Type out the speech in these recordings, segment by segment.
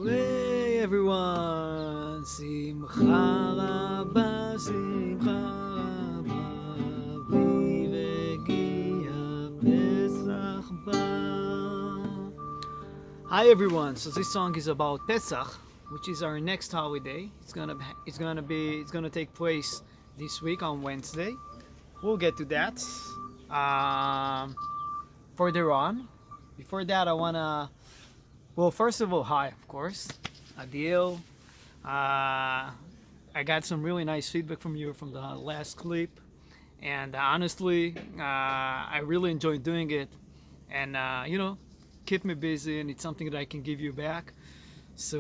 Hey everyone, שמחה רבה, שמחה רבה, אביב הגיע, פסח בא. Hi everyone, so this song is about Pesach, which is our next holiday. It's gonna take place this week on Wednesday. We'll get to that further on. Before that, I wanna well, first of all, hi, of course, Adil. I got some really nice feedback from you from the last clip, and honestly, I really enjoyed doing it, and keep me busy, and it's something that I can give you back. So,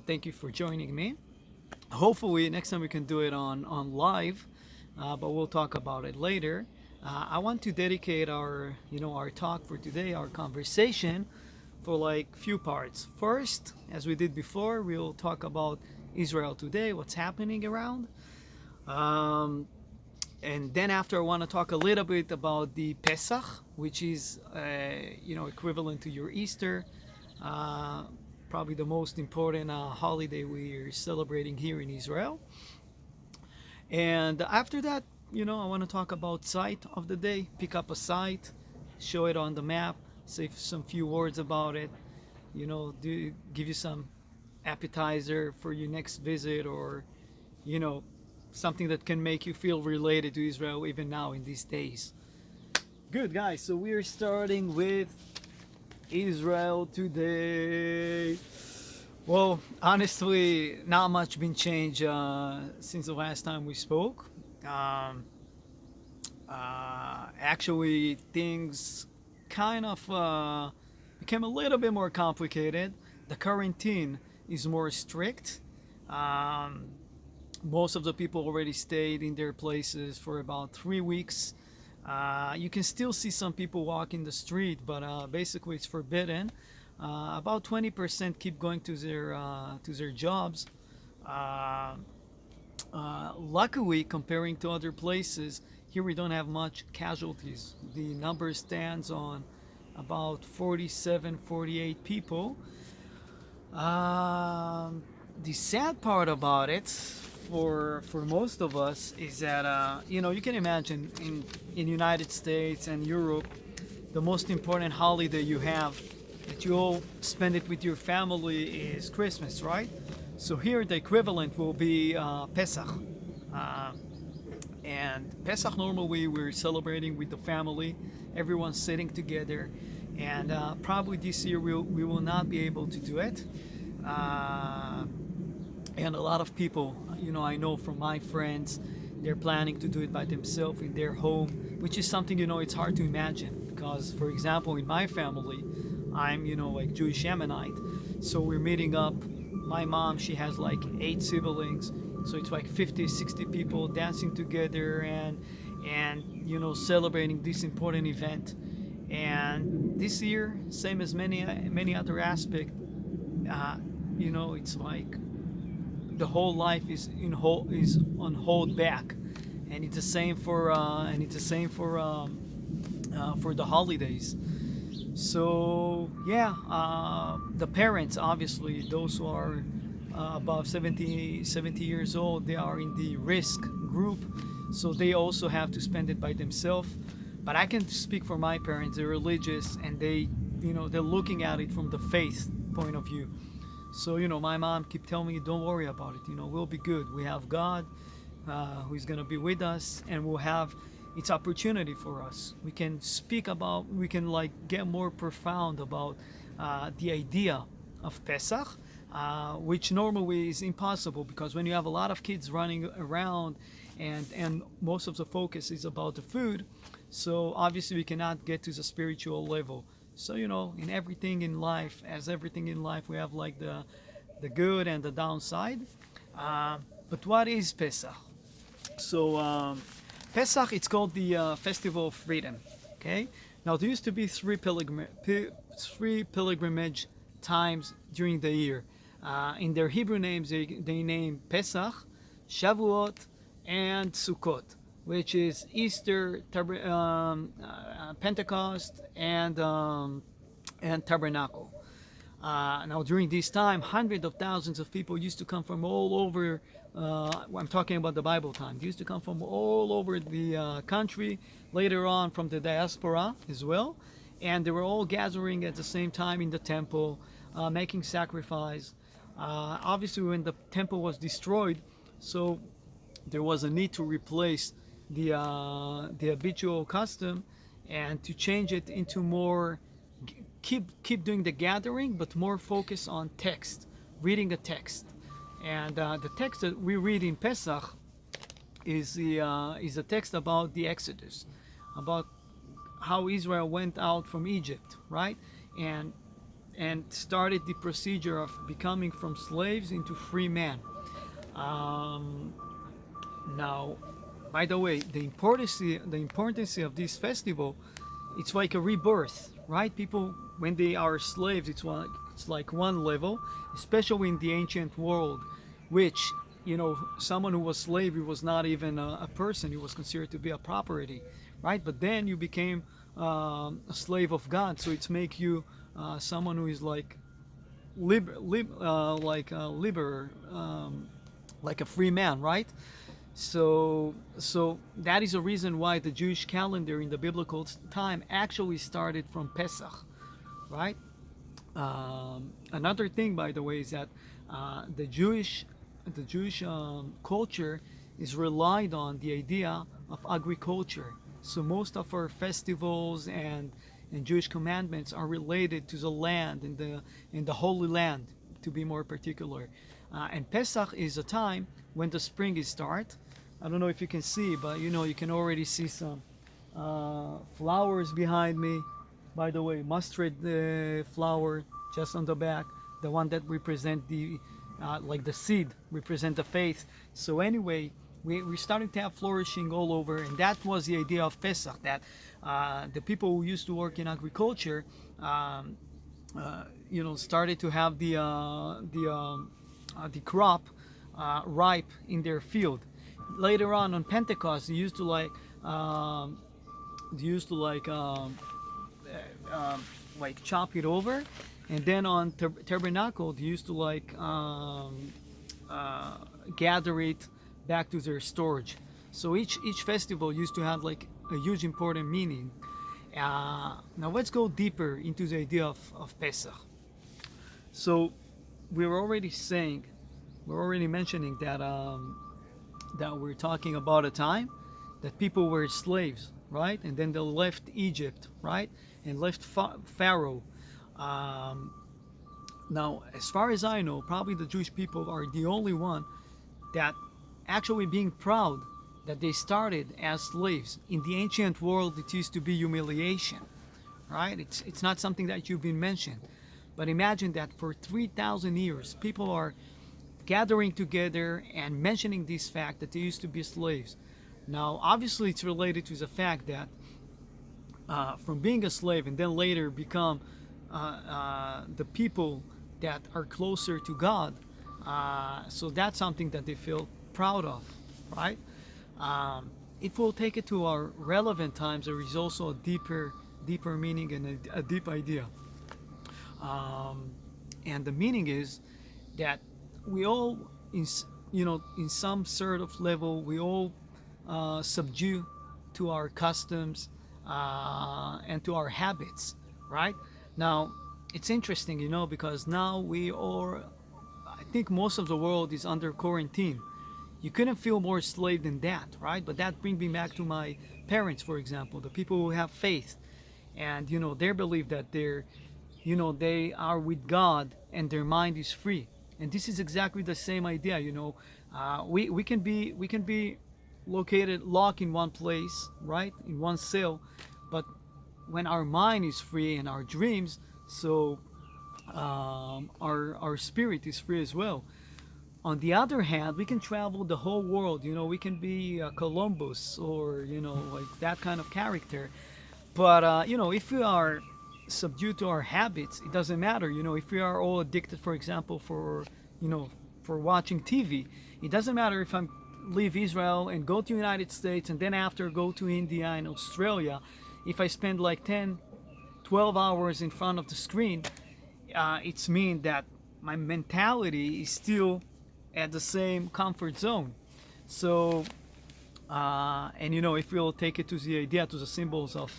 thank you for joining me. Hopefully, next time we can do it on live, but we'll talk about it later. I want to dedicate our talk for today, our conversation, for like few parts. First, as we did before, we'll talk about Israel today, what's happening around. Um, and then after, I want to talk a little bit about the Pesach, which is equivalent to your Easter, uh, probably the most important holiday we're celebrating here in Israel. And after that, I want to talk about site of the day. Pick up a site, show it on the map, say some few words about it. Give you some appetizer for your next visit, or you know, something that can make you feel related to Israel even now in these days. Good guys, so we are starting with Israel today. Well, honestly, not much been changed since the last time we spoke. Um, Actually, things kind of became a little bit more complicated. The quarantine is more strict. Um, Most of the people already stayed in their places for about 3 weeks. You can still see some people walking the street, but basically it's forbidden. About 20% keep going to their jobs. Uh, Luckily, comparing to other places, here we don't have much casualties. The number stands on about 47, 48 people. The sad part about it, for most of us, is that you can imagine in United States and Europe, the most important holiday you have, that you all spend it with your family, is Christmas, right? So here the equivalent will be Pesach. Uh, and Pesach, normally we're celebrating with the family, everyone's sitting together, and probably this year we will not be able to do it. Uh, and a lot of people, I know from my friends, they're planning to do it by themselves in their home, which is something, it's hard to imagine. Because, for example, in my family, I'm, like Jewish Ammonite, so we're meeting up. My mom, she has like 8 siblings, so it's like 50, 60 people dancing together, and celebrating this important event. And this year, same as many other aspects, uh, it's like the whole life is on hold back, and it's the same for the holidays. So yeah, the parents, obviously those who are above 70 years old, they are in the risk group, so they also have to spend it by themselves. But I can speak for my parents. They're religious, and they're looking at it from the faith point of view. So my mom keep telling me, don't worry about it. We'll be good. We have God, who's gonna be with us, and we'll have its opportunity for us. We can like get more profound about the idea of Pesach, which normally is impossible, because when you have a lot of kids running around, and most of the focus is about the food, so obviously we cannot get to the spiritual level. So in everything in life, as everything in life, we have like the good and the downside. Uh, but what is Pesach? So Pesach, it's called the Festival of Freedom. Okay. Now there used to be three pilgrimage times during the year. In their Hebrew names, they name Pesach, Shavuot, and Sukkot, which is Easter, Pentecost, and Tabernacle. Now, during this time, hundreds of thousands of people used to come from all over. I'm talking about the Bible time. They used to come from all over the country. Later on, from the diaspora as well, and they were all gathering at the same time in the temple, making sacrifice. Obviously, when the temple was destroyed, so there was a need to replace the habitual custom and to change it into more keep doing the gathering, but more focus on text, reading a text. And the text that we read in Pesach is a text about the Exodus, about how Israel went out from Egypt, right? And started the procedure of becoming from slaves into free men. Now, by the way, the importance of this festival, it's like a rebirth, right? People, when they are slaves, it's like one level, especially in the ancient world, which, someone who was slave, he was not even a person, he was considered to be a property, right? But then you became a slave of God, so it's make you someone who is like liber, like a free man, right? So that is a reason why the Jewish calendar in the biblical time actually started from Pesach, right? Another thing, by the way, is that the Jewish culture is relied on the idea of agriculture. So most of our festivals and Jewish commandments are related to the land in the Holy Land, to be more particular. And Pesach is a time when the spring is start. I don't know if you can see, but you can already see some flowers behind me. By the way, mustard flower just on the back, the one that represent the like the seed, represent the faith. So anyway, we're starting to have flourishing all over, and that was the idea of Pesach, that the people who used to work in agriculture, started to have the crop ripe in their field. Later on Pentecost, they used to chop it over, and then on tabernacle they used to gather it back to their storage. So each festival used to have like a huge important meaning. Now let's go deeper into the idea of Pesach. So we're already mentioning that that we're talking about a time that people were slaves, right? And then they left Egypt, right? And left Pharaoh. Now, as far as I know, probably the Jewish people are the only one that actually being proud that they started as slaves. In the ancient world, it used to be humiliation, right? It's not something that you've been mentioned. But imagine that for 3,000 years, people are gathering together and mentioning this fact that they used to be slaves. Now, obviously, it's related to the fact that from being a slave and then later become the people that are closer to God. So that's something that they feel proud of, right? If we'll take it to our relevant times, there is also a deeper meaning and a deep idea. And the meaning is that we all, in some sort of level, we all subdue to our customs and to our habits, right? Now, it's interesting, because now I think most of the world is under quarantine. You couldn't feel more slave than that, right? But that brings me back to my parents, for example, the people who have faith, and they believe that they are with God and their mind is free. And this is exactly the same idea. We can be located locked in one place, right, in one cell, but when our mind is free and our dreams, so our spirit is free as well. On the other hand, we can travel the whole world. We can be Columbus or like that kind of character. But if we are subdued to our habits, it doesn't matter. If we are all addicted, for example, for watching TV, it doesn't matter if I leave Israel and go to United States and then after go to India and Australia. If I spend like 10, 12 hours in front of the screen, it's mean that my mentality is still at the same comfort zone. So, and if we'll take it to the idea, to the symbols of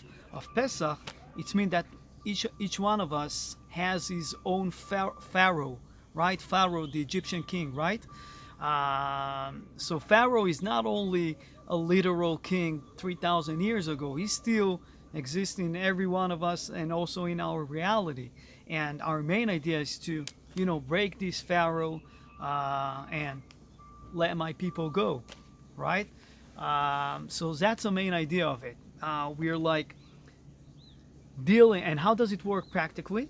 Pesach, it's mean that each one of us has his own pharaoh, right? Pharaoh, the Egyptian king, right? So Pharaoh is not only a literal king 3,000 years ago, he's still existing in every one of us and also in our reality. And our main idea is to, break this Pharaoh and let my people go, right? So that's the main idea of it. We're like dealing, and how does it work practically?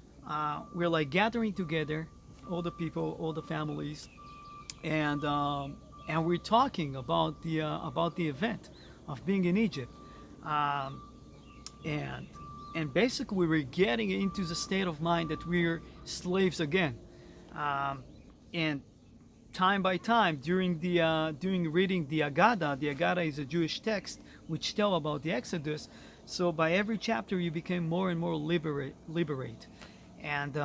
We're like gathering together, all the people, all the families, and we're talking about the event of being in Egypt, um, and basically we're getting into the state of mind that we're slaves again, and time by time during reading the Agada. The Agada is a Jewish text which tell about the Exodus. So by every chapter you became more and more liberate, and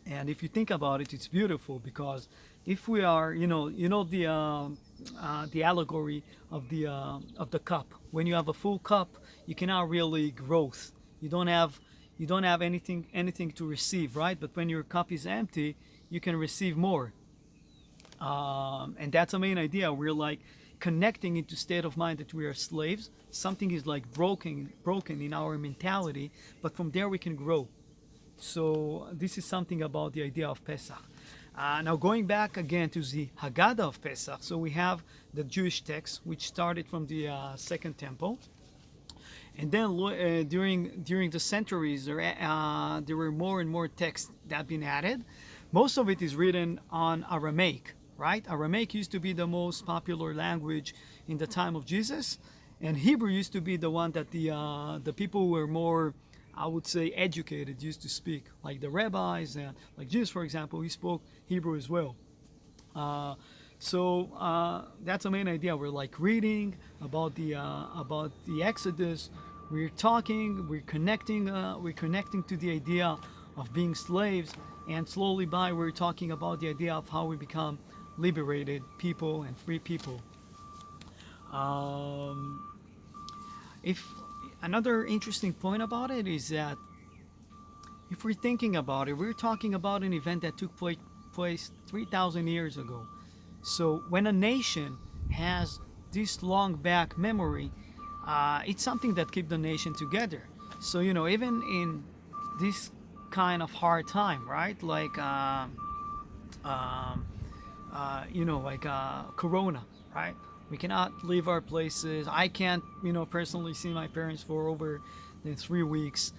if you think about it, it's beautiful because if we are, the allegory of the cup. When you have a full cup, you cannot really growth. You don't have anything to receive, right? But when your cup is empty, you can receive more. And that's the main idea. We're like connecting into state of mind that we are slaves. Something is like broken in our mentality, but from there we can grow. So this is something about the idea of Pesach. Now going back again to the Haggadah of Pesach, so we have the Jewish text which started from the Second Temple, and then during the centuries there were more and more texts that have been added. Most of it is written on Aramaic, right? Aramaic used to be the most popular language in the time of Jesus, and Hebrew used to be the one that the people who were more, I would say, educated used to speak, like the rabbis and like Jesus, for example, he spoke Hebrew as well. So that's the main idea. We're like reading about the Exodus. We're talking. We're connecting. We're connecting to the idea of being slaves, and slowly by we're talking about the idea of how we become liberated people and free people. If Another interesting point about it is that if we're thinking about it, we're talking about an event that took place 3,000 years ago. So when a nation has this long back memory, it's something that keeps the nation together. So even in this kind of hard time, right? Like Corona, right? We cannot leave our places. I can't, personally see my parents for over 3 weeks.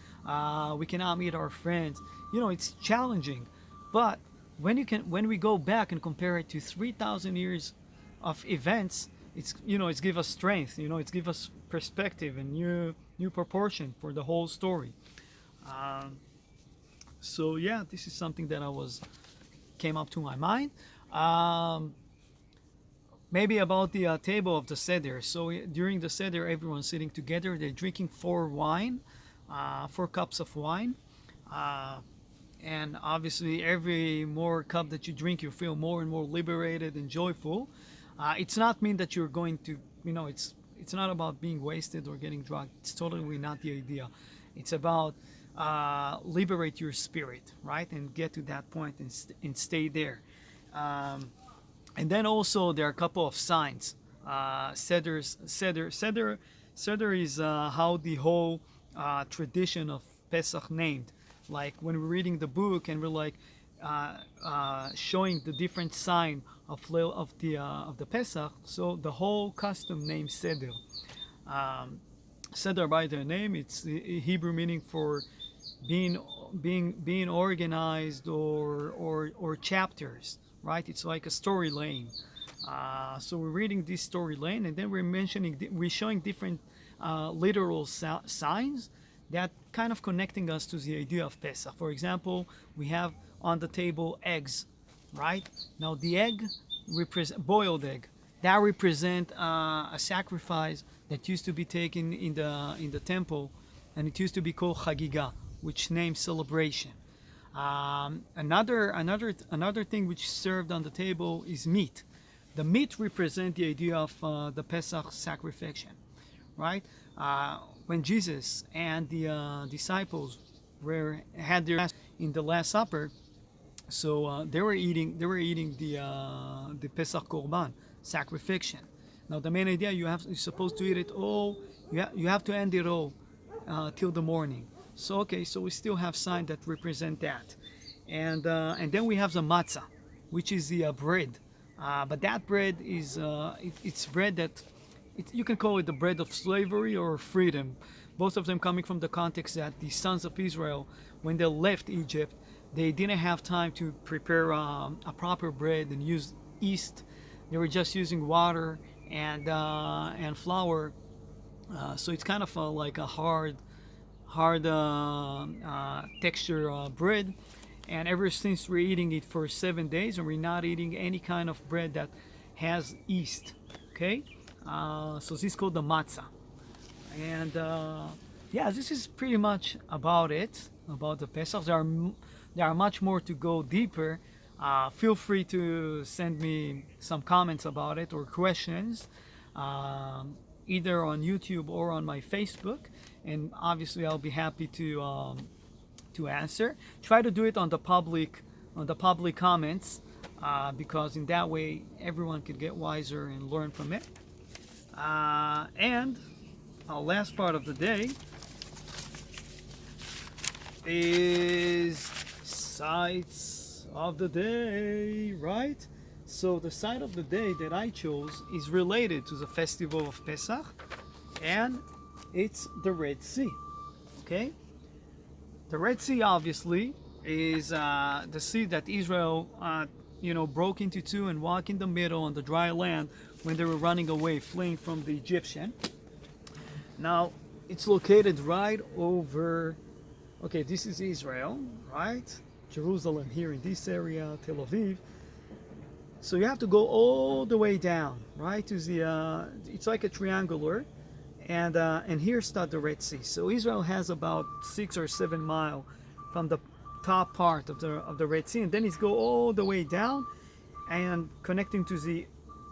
We cannot meet our friends. It's challenging, but when we go back and compare it to 3,000 years of events, it's give us strength. It's give us perspective and new proportion for the whole story. So yeah, this is something that came up to my mind. Maybe about the table of the Seder. So during the Seder, everyone's sitting together. They're drinking 4 cups of wine. And obviously, every more cup that you drink, you feel more and more liberated and joyful. It's not mean that you're going to, it's not about being wasted or getting drunk. It's totally not the idea. It's about liberate your spirit, right? And get to that point and stay there. And then also there are a couple of signs. Seder is how the whole tradition of Pesach named. Like when we're reading the book and we're like showing the different sign of the Pesach, so the whole custom named Seder. Seder by their name, it's the Hebrew meaning for being organized or chapters. Right, it's like a story lane. So we're reading this story lane, and then we're showing different literal signs that kind of connecting us to the idea of Pesach. For example, we have on the table eggs, right? Now the egg boiled egg that represent a sacrifice that used to be taken in the temple, and it used to be called Chagiga, which names celebration. Another thing which served on the table is meat. The meat represent the idea of the Pesach sacrifice, right? When Jesus and the disciples had their in the Last Supper, so they were eating the Pesach Korban sacrifice. Now the main idea you're supposed to eat it all. You have to end it all till the morning. So okay, so we still have signs that represent that, and then we have the matzah, which is the bread. But that bread is it's bread that you can call it the bread of slavery or freedom. Both of them coming from the context that the sons of Israel, when they left Egypt, they didn't have time to prepare a proper bread and use yeast. They were just using water and flour. So it's kind of like a hard texture bread. And ever since we're eating it for 7 days, and we're not eating any kind of bread that has yeast. Okay, so this is called the matzah. And yeah, this is pretty much about it about the Pesach. There are much more to go deeper. Feel free to send me some comments about it or questions, either on YouTube or on my Facebook, and obviously I'll be happy to answer. Try to do it on the public comments, because in that way everyone could get wiser and learn from it. And our last part of the day is sights of the day, right? So the sight of the day that I chose is related to the festival of Pesach, and it's the Red Sea. Okay, the Red Sea obviously is the sea that Israel broke into two and walked in the middle on the dry land when they were running away, fleeing from the Egyptian. Now it's located right over, okay, this is Israel, right? Jerusalem here in this area, Tel Aviv. So you have to go all the way down, right, to the it's like a triangular, and here starts the Red Sea. So Israel has about 6 or 7 miles from the top part of the Red Sea, and then it's go all the way down and connecting to the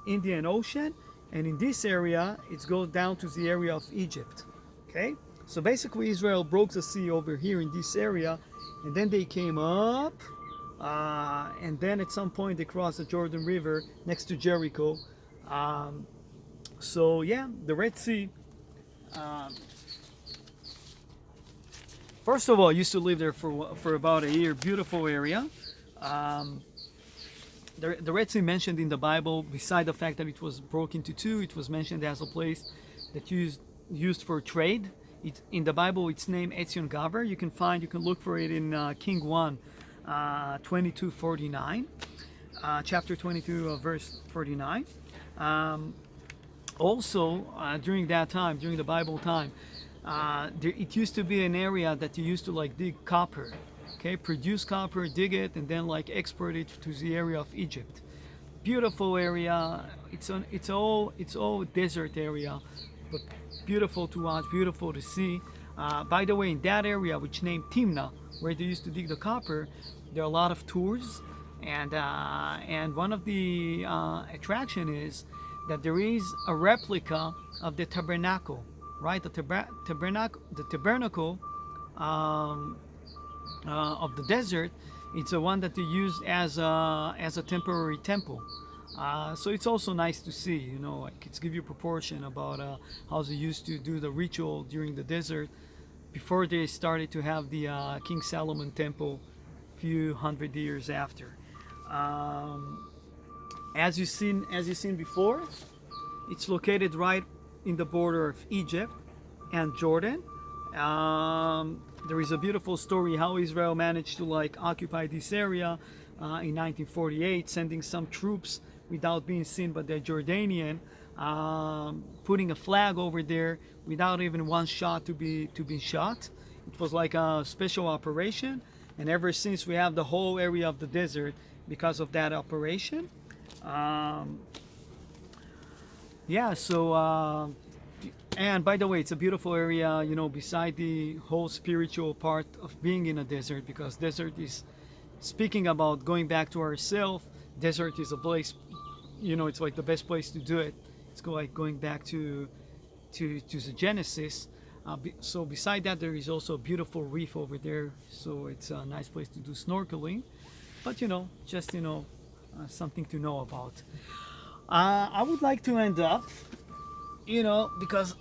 Indian Ocean, and in this area it goes down to the area of Egypt. Okay, so basically Israel broke the sea over here in this area, and then they came up, and then at some point they crossed the Jordan River next to Jericho. So yeah, the Red Sea. First of all, I used to live there for about a year. Beautiful area. The Red Sea mentioned in the Bible, beside the fact that it was broken into two, it was mentioned as a place that used for trade. In the Bible, it's named Etzion Gaver. You can look for it in King 1, 22:49, chapter 22, verse 49. Also, during that time, during the Bible time, it used to be an area that you used to like dig copper. Okay, produce copper, dig it, and then like export it to the area of Egypt. Beautiful area. It's all desert area, but beautiful to watch, beautiful to see. By the way, in that area, which named Timnah, where they used to dig the copper, there are a lot of tours, and one of the attraction is that there is a replica of the tabernacle, right? The tabernacle of the desert. It's the one that they use as a temporary temple. So it's also nice to see, like it's give you proportion about how they used to do the ritual during the desert before they started to have the King Solomon temple few hundred years after. As you've seen before, it's located right in the border of Egypt and Jordan. There is a beautiful story how Israel managed to occupy this area in 1948, sending some troops without being seen by the Jordanian, putting a flag over there without even one shot to be shot. It was like a special operation, and ever since we have the whole area of the desert because of that operation. Yeah, so And by the way, it's a beautiful area, you know, beside the whole spiritual part of being in a desert, because desert is speaking about going back to ourselves. Desert is a place, you know, it's like the best place to do it. It's like going back to the Genesis. So beside that, there is also a beautiful reef over there. So it's a nice place to do snorkeling. But you know, just something to know about. I would like to end up, you know, because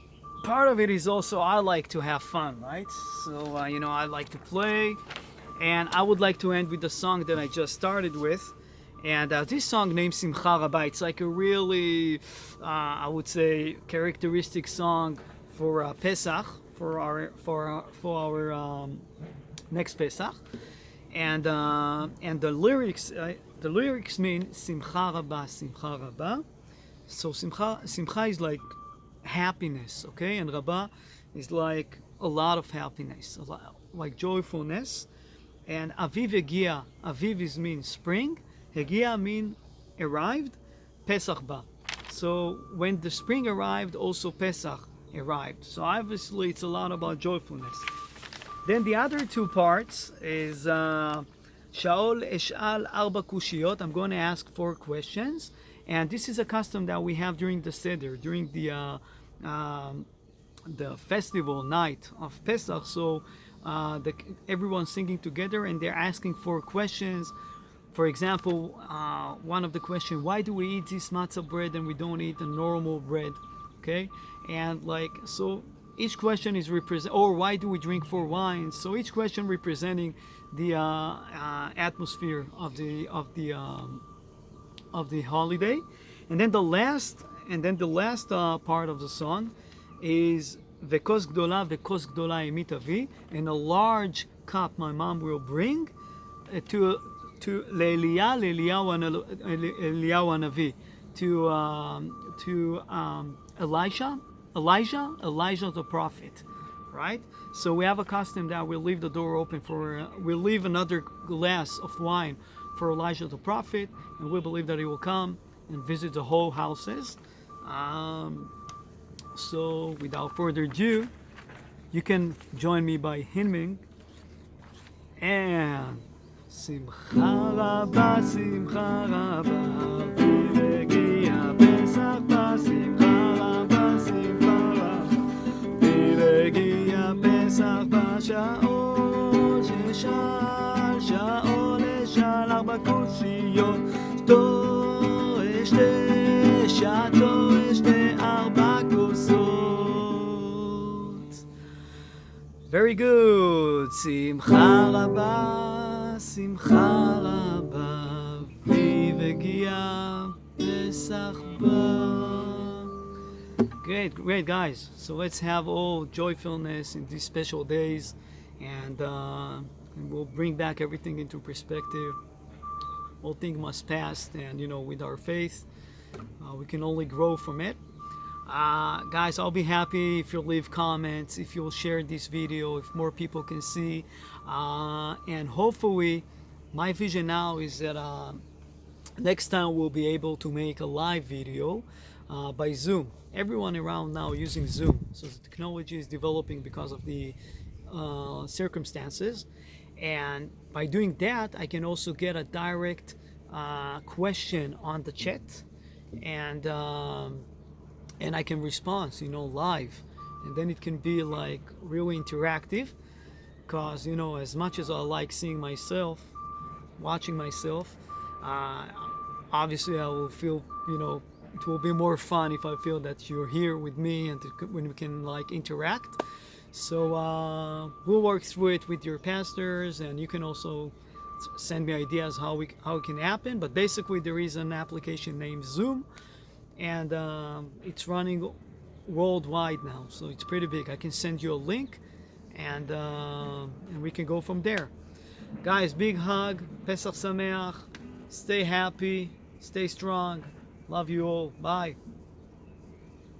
part of it is also I like to have fun, right? So you know, I like to play, and I would like to end with the song that I just started with. And this song named Simcha Rabba, it's like a really, I would say, characteristic song for Pesach, for our next Pesach. And the lyrics mean Simcha Rabba, Simcha Rabba. So Simcha is like happiness, okay, and Rabba is like a lot of happiness, like joyfulness. And Aviv Egia, Aviv is means spring, Hegia mean arrived, Pesach ba. So when the spring arrived, also Pesach arrived. So obviously it's a lot about joyfulness. Then the other two parts is Shaol Esh'al Arba Kushiyot. I'm going to ask 4 questions. And this is a custom that we have during the Seder, during the festival night of Pesach. So everyone's singing together and they're asking 4 questions. For example, one of the questions, why do we eat this matzah bread and we don't eat the normal bread? Okay, and like, so each question is or why do we drink 4 wines? So each question representing the atmosphere of the holiday. And then the last part of the song is Vekos Gdola Emit Avi, and a large cup my mom will bring to Eliyahu Hanavi, to Elijah the prophet, right? So we have a custom that we'll leave the door open we'll leave another glass of wine for Elijah the prophet, and we believe that he will come and visit the whole houses. So without further ado, you can join me by hymning. And Simcha Rabba, Simcha Rabba, Vilegia Pesach Ba, Simcha Rabba, Simcha Rabba, Vilegia Pesach Ba, Shaol Sheshal, Shaol Eshal, Arba Kushiyot, Shto Eshte, Shato Eshte, Arba Kusot. Very good. Simcha Rabba, Simcha Rabba, Vivegia Pesach Ba. Great guys. So let's have all joyfulness in these special days, and we'll bring back everything into perspective. All things must pass, and you know, with our faith, we can only grow from it. Guys, I'll be happy if you'll leave comments, if you'll share this video, if more people can see, and hopefully my vision now is that next time we'll be able to make a live video by Zoom. Everyone around now using Zoom, so the technology is developing because of the circumstances, and by doing that I can also get a direct question on the chat, and I can respond, you know, live, and then it can be like really interactive, because you know, as much as I like seeing myself, watching myself, obviously I will feel, you know, it will be more fun if I feel that you're here with me and when we can like interact. So we'll work through it with your pastors, and you can also send me ideas how it can happen. But basically there is an application named Zoom, and it's running worldwide now, so it's pretty big. I can send you a link, and we can go from there. Guys, big hug, Pesach Sameach, stay happy, stay strong, love you all, bye.